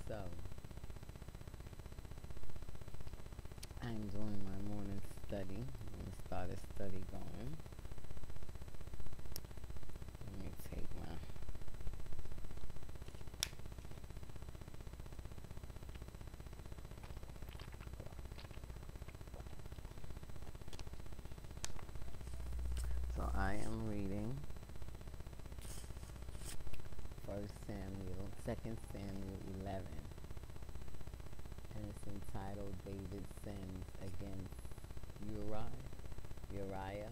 So, I'm doing my morning study. I'm going to start a study going. Let me take my. So, I am reading 2 Samuel 11. And it's entitled David Sins Against Uriah.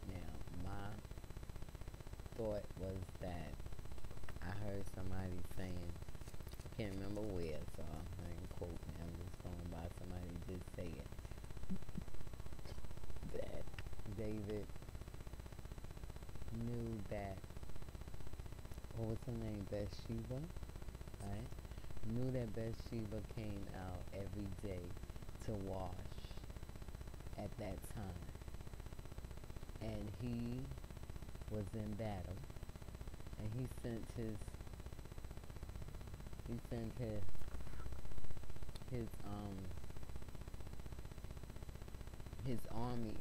Now, my thought was that I heard somebody saying, I can't remember where, so I ain't quoting, I'm just going by somebody did say it, that David knew that, what was her name, Bath-sheba, right? Knew that Bath-sheba came out every day to wash at that time. And he was in battle. And he sent his his army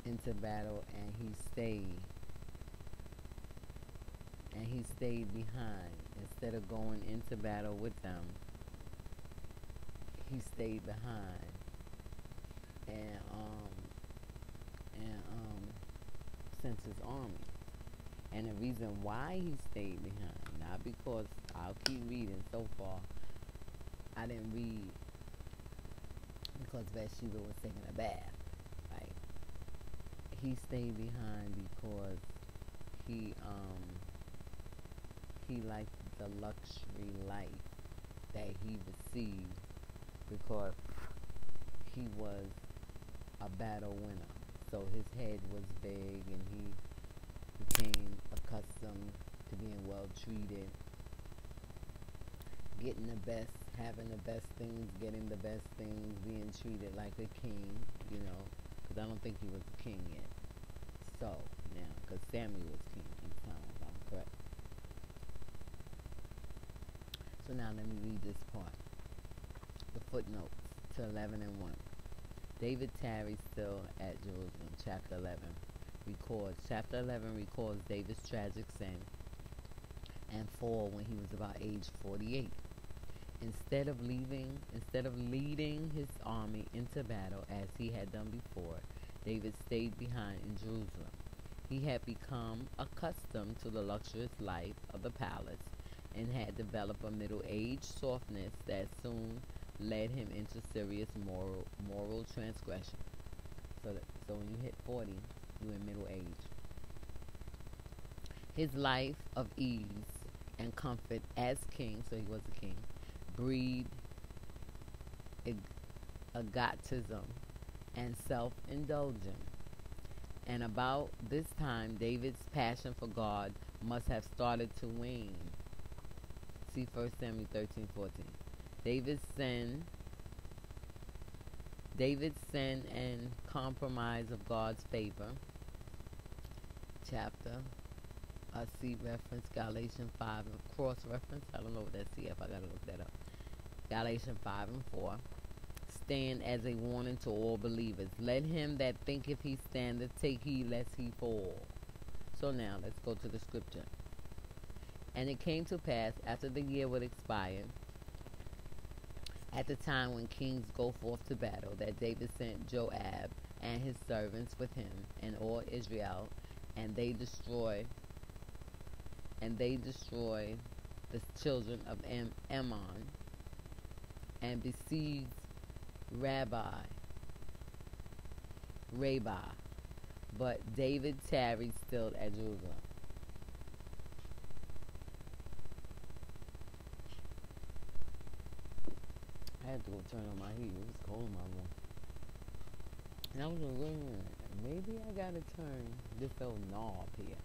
into battle, and he stayed behind. Instead of going into battle with them, he stayed behind and sent his army. And the reason why he stayed behind, not because, I'll keep reading so far, I didn't read because Bathsheba was taking a bath, right? He stayed behind because he liked the luxury life that he received, because he was a battle winner. So his head was big, and he became accustomed to being well treated, getting the best, having the best things, getting the best things, being treated like a king, because I don't think he was a king yet. So, now, because Samuel was king at the time, if I'm correct. So now let me read this part. The footnotes to 11 and 1. David tarried still at Jerusalem, chapter 11. Chapter 11 records David's tragic sin and fall when he was about age 48. Instead of leading his army into battle as he had done before, David stayed behind in Jerusalem. He had become accustomed to the luxurious life of the palace and had developed a middle-aged softness that soon led him into serious moral transgression. So when you hit 40, you're in middle age. His life of ease and comfort as king, so he was a king, breed egotism and self-indulgence. And about this time, David's passion for God must have started to wane. See 1 Samuel 13:14. David's sin and compromise of God's favor. Chapter. I see reference Galatians 5 and cross reference. I don't know what that's CF. I gotta look that up. Galatians 5 and 4. Stand as a warning to all believers. Let him that thinketh he standeth take heed lest he fall. So now let's go to the scripture. And it came to pass after the year would expire, at the time when kings go forth to battle, that David sent Joab and his servants with him and all Israel, and they destroyed the children of Ammon, and besieged Rabbah. But David tarried still at Jerusalem. I had to go turn on my heat. It was cold in my room. And I was like, wait a minute. Maybe I gotta turn this old knob here.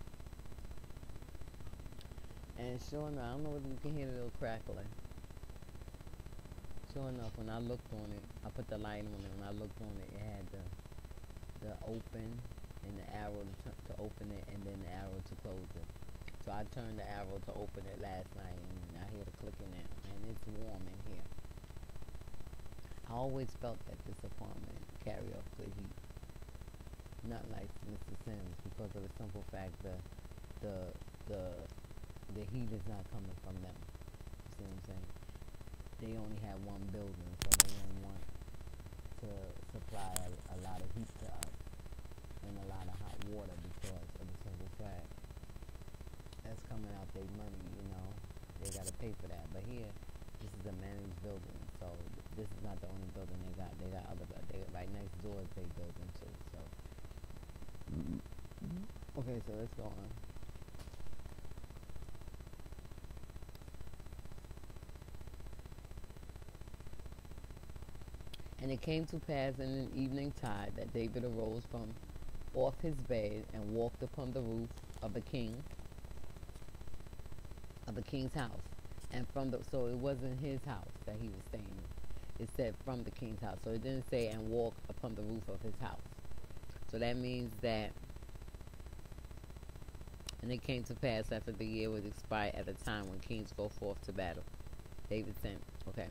And sure enough, I don't know if you can hear the little crackling. Sure enough, when I looked on it, I put the light on it. When I looked on it, it had the open and the arrow to open it, and then the arrow to close it. So So I turned the arrow to open it last night, and I hear the clicking now, and it's warm in here. I always felt that this apartment carry off good heat, not like Mr. Sims, because of the simple fact the the the heat is not coming from them. You see what I'm saying? They only have one building, so they didn't want to supply a lot of heat to us and a lot of hot water because of the simple fact that's coming out their money, you know. They got to pay for that. But here, this is a managed building, so this is not the only building they got. They got other, right next door is their building too. So, okay, so let's go on. And it came to pass in an evening tide that David arose from off his bed and walked upon the roof of the king's house. And so it wasn't his house that he was staying in. It said from the king's house. So it didn't say and walk upon the roof of his house. So that means that, and it came to pass after the year was expired at the time when kings go forth to battle. David sent, okay.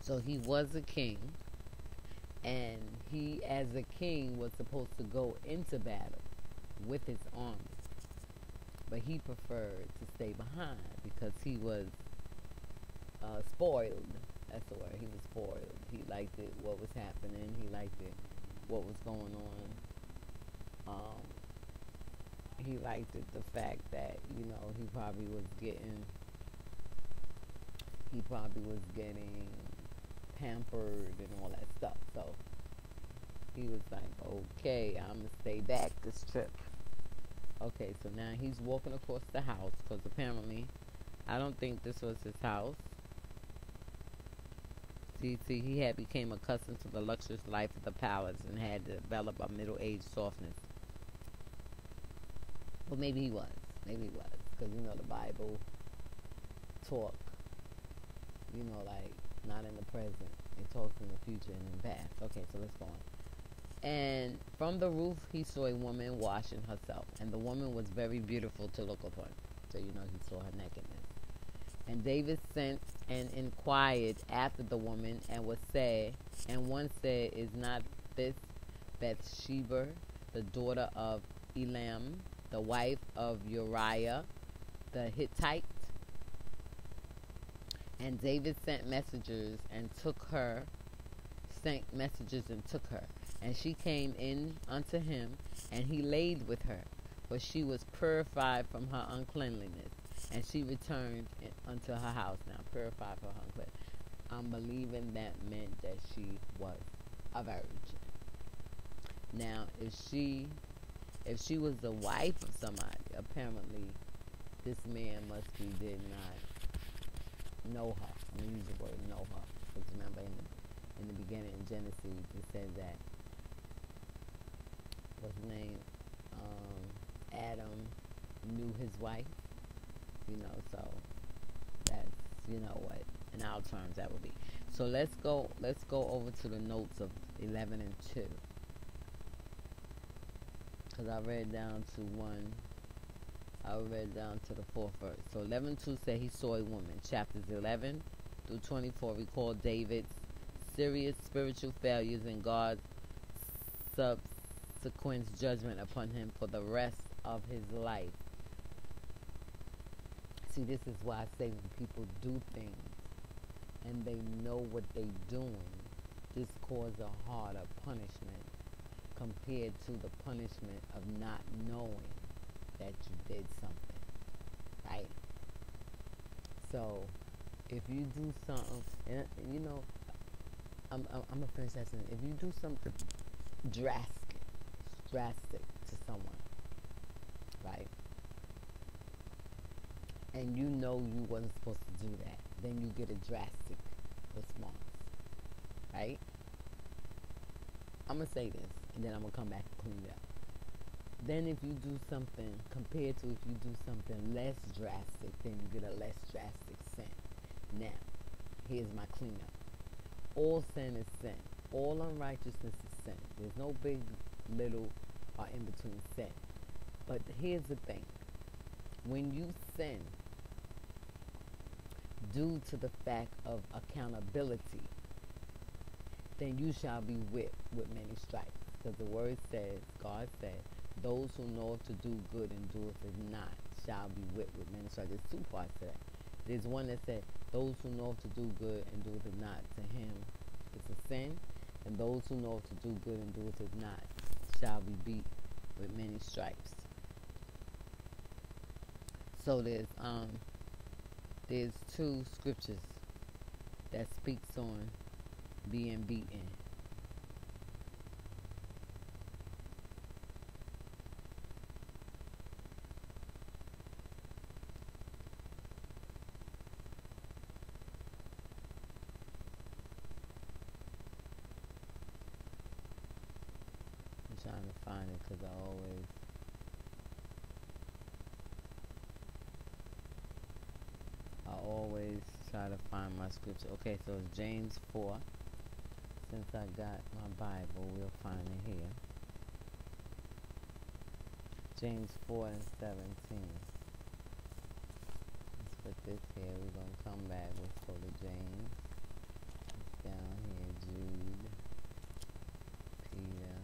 So he was a king, and he, as a king, was supposed to go into battle with his army. But he preferred to stay behind because he was spoiled. That's the word. He was spoiled. He liked it, what was happening. He liked it, what was going on. He liked it, the fact that, you know, he probably was getting pampered and all that stuff. So he was like, okay, I'm going to stay back this trip. Okay, so now he's walking across the house because apparently, I don't think this was his house. See, he had became accustomed to the luxurious life of the palace and had developed a middle-aged softness. Well, maybe he was. Maybe he was. Because, you know, the Bible talk, you know, like, not in the present. It talks in the future and in the past. Okay, so let's go on. And from the roof he saw a woman washing herself. And the woman was very beautiful to look upon. So, you know, he saw her nakedness. And David sent and inquired after the woman, and one said, is not this Bath-sheba, the daughter of Elam, the wife of Uriah the Hittite? And David sent messengers and took her. And she came in unto him, and he laid with her, for she was purified from her uncleanliness. And she returned unto her house. Now, purified from her uncleanliness. I'm believing that meant that she was a virgin. Now, if she was the wife of somebody, apparently this man did not know her. I'm going to use the word know her. Because remember, in the beginning, in Genesis, it said that, what's his name? Adam knew his wife. You know, so that's, you know what, in our terms that would be. So let's go over to the notes of 11 and 2. Because I read down to the 4th verse. So 11:2 said he saw a woman. Chapters 11 through 24 recall David's serious spiritual failures and God's subsequent judgment upon him for the rest of his life. See, this is why I say when people do things and they know what they're doing, this causes a harder punishment compared to the punishment of not knowing that you did something, right? So, if you do something, and you know, I'm gonna finish that sentence. If you do something drastic to someone, right? And you know you wasn't supposed to do that, then you get a drastic response, right? I'm going to say this, and then I'm going to come back and clean it up. Then if you do something, compared to if you do something less drastic, then you get a less drastic sin. Now, here's my cleanup. All sin is sin. All unrighteousness is sin. There's no big, little, or in between sin. But here's the thing. When you sin due to the fact of accountability, then you shall be whipped with many stripes. Because the word says, God said, those who know to do good and doeth it not shall be whipped with many stripes. There's two parts to that. There's one that said, those who know to do good and doeth it not, to him it's a sin. And those who know to do good and doeth it not shall be beat with many stripes. So there's two scriptures that speaks on being beaten. I'm trying to find it because I always try to find my scripture. Okay, so it's James 4. Since I got my Bible, we'll find it here. James 4 and 17. Let's put this here. We're going to come back. Let's go to James. It's down here. Jude, Peter,